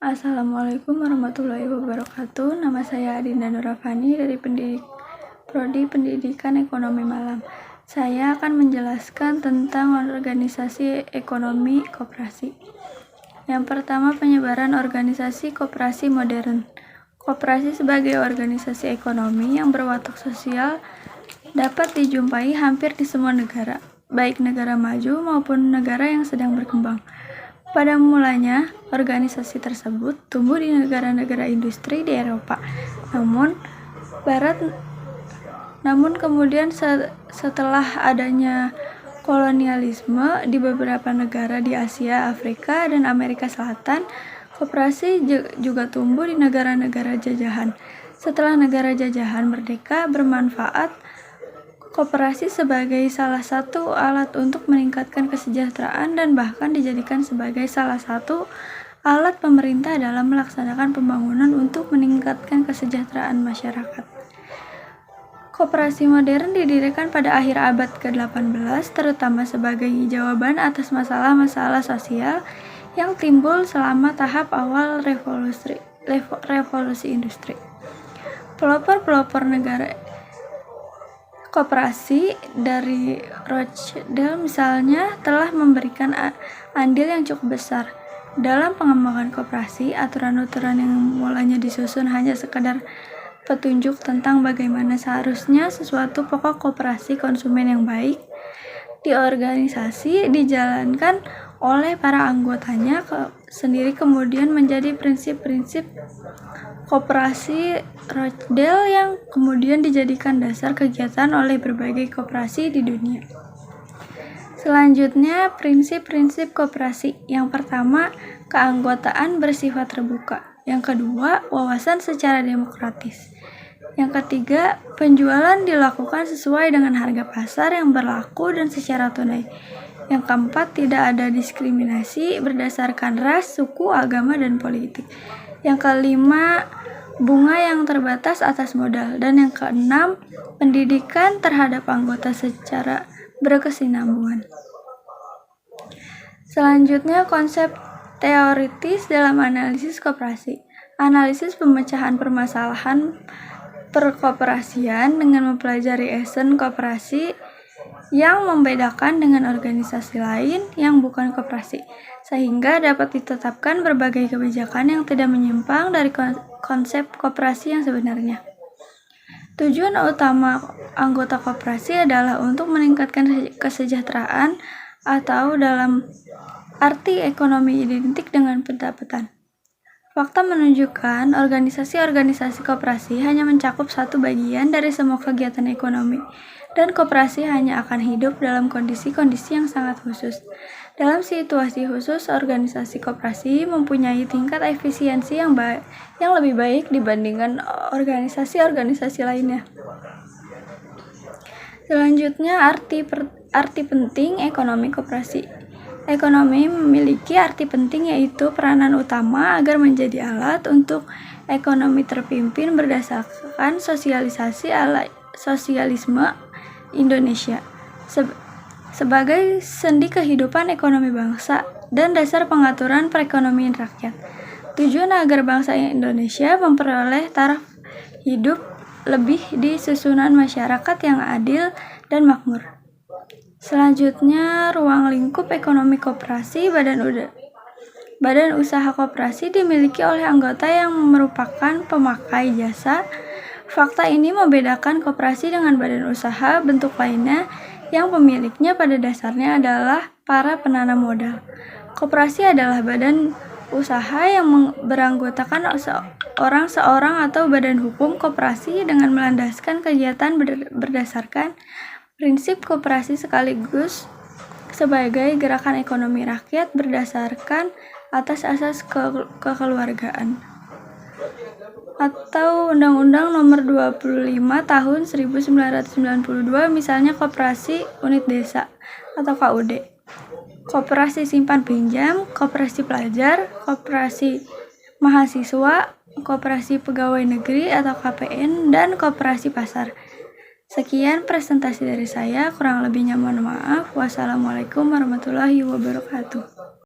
Assalamualaikum warahmatullahi wabarakatuh. Nama saya Adinda Nurafani dari Prodi Pendidikan Ekonomi Malam. Saya akan menjelaskan tentang organisasi ekonomi koperasi. Yang pertama, penyebaran organisasi koperasi modern. Koperasi sebagai organisasi ekonomi yang berwatak sosial dapat dijumpai hampir di semua negara, baik negara maju maupun negara yang sedang berkembang. Pada mulanya, organisasi tersebut tumbuh di negara-negara industri di Eropa, namun kemudian setelah adanya kolonialisme di beberapa negara di Asia, Afrika, dan Amerika Selatan, koperasi juga tumbuh di negara-negara jajahan. Setelah negara jajahan merdeka, bermanfaat koperasi sebagai salah satu alat untuk meningkatkan kesejahteraan dan bahkan dijadikan sebagai salah satu alat pemerintah dalam melaksanakan pembangunan untuk meningkatkan kesejahteraan masyarakat. Koperasi modern didirikan pada akhir abad ke-18 terutama sebagai jawaban atas masalah-masalah sosial yang timbul selama tahap awal revolusi industri. Pelopor negara koperasi dari Rothschild misalnya telah memberikan andil yang cukup besar dalam pengembangan koperasi. Aturan-aturan yang mulanya disusun hanya sekadar petunjuk tentang bagaimana seharusnya sesuatu pokok koperasi konsumen yang baik di organisasi dijalankan oleh para anggotanya sendiri, kemudian menjadi prinsip-prinsip koperasi Rothschild yang kemudian dijadikan dasar kegiatan oleh berbagai koperasi di dunia. Selanjutnya, prinsip-prinsip koperasi. Yang pertama, keanggotaan bersifat terbuka. Yang kedua, wawasan secara demokratis. Yang ketiga, penjualan dilakukan sesuai dengan harga pasar yang berlaku dan secara tunai. Yang keempat, tidak ada diskriminasi berdasarkan ras, suku, agama, dan politik. Yang kelima, bunga yang terbatas atas modal. Dan yang keenam, pendidikan terhadap anggota secara berkesinambungan. Selanjutnya, konsep teoritis dalam analisis koperasi. Analisis pemecahan permasalahan perkoperasian dengan mempelajari esen koperasi yang membedakan dengan organisasi lain yang bukan koperasi, sehingga dapat ditetapkan berbagai kebijakan yang tidak menyimpang dari konsep koperasi yang sebenarnya. Tujuan utama anggota koperasi adalah untuk meningkatkan kesejahteraan atau dalam arti ekonomi identik dengan pendapatan. Fakta menunjukkan organisasi-organisasi koperasi hanya mencakup satu bagian dari semua kegiatan ekonomi, dan koperasi hanya akan hidup dalam kondisi-kondisi yang sangat khusus. Dalam situasi khusus, organisasi koperasi mempunyai tingkat efisiensi yang lebih baik dibandingkan organisasi-organisasi lainnya. Selanjutnya, arti penting ekonomi koperasi. Ekonomi memiliki arti penting, yaitu peranan utama agar menjadi alat untuk ekonomi terpimpin berdasarkan sosialisasi ala sosialisme Indonesia sebagai sendi kehidupan ekonomi bangsa dan dasar pengaturan perekonomian rakyat. Tujuan agar bangsa Indonesia memperoleh taraf hidup lebih di susunan masyarakat yang adil dan makmur. Selanjutnya, ruang lingkup ekonomi koperasi. Badan usaha koperasi dimiliki oleh anggota yang merupakan pemakai jasa. Fakta ini membedakan koperasi dengan badan usaha bentuk lainnya yang pemiliknya pada dasarnya adalah para penanam modal. Koperasi adalah badan usaha yang beranggotakan seorang atau badan hukum koperasi dengan melandaskan kegiatan berdasarkan prinsip koperasi sekaligus sebagai gerakan ekonomi rakyat berdasarkan atas asas kekeluargaan atau Undang-Undang Nomor 25 Tahun 1992, misalnya koperasi unit desa atau KUD, koperasi simpan pinjam, koperasi pelajar, koperasi mahasiswa, koperasi pegawai negeri atau KPN, dan koperasi pasar. Sekian presentasi dari saya, kurang lebihnya mohon maaf. Wassalamualaikum warahmatullahi wabarakatuh.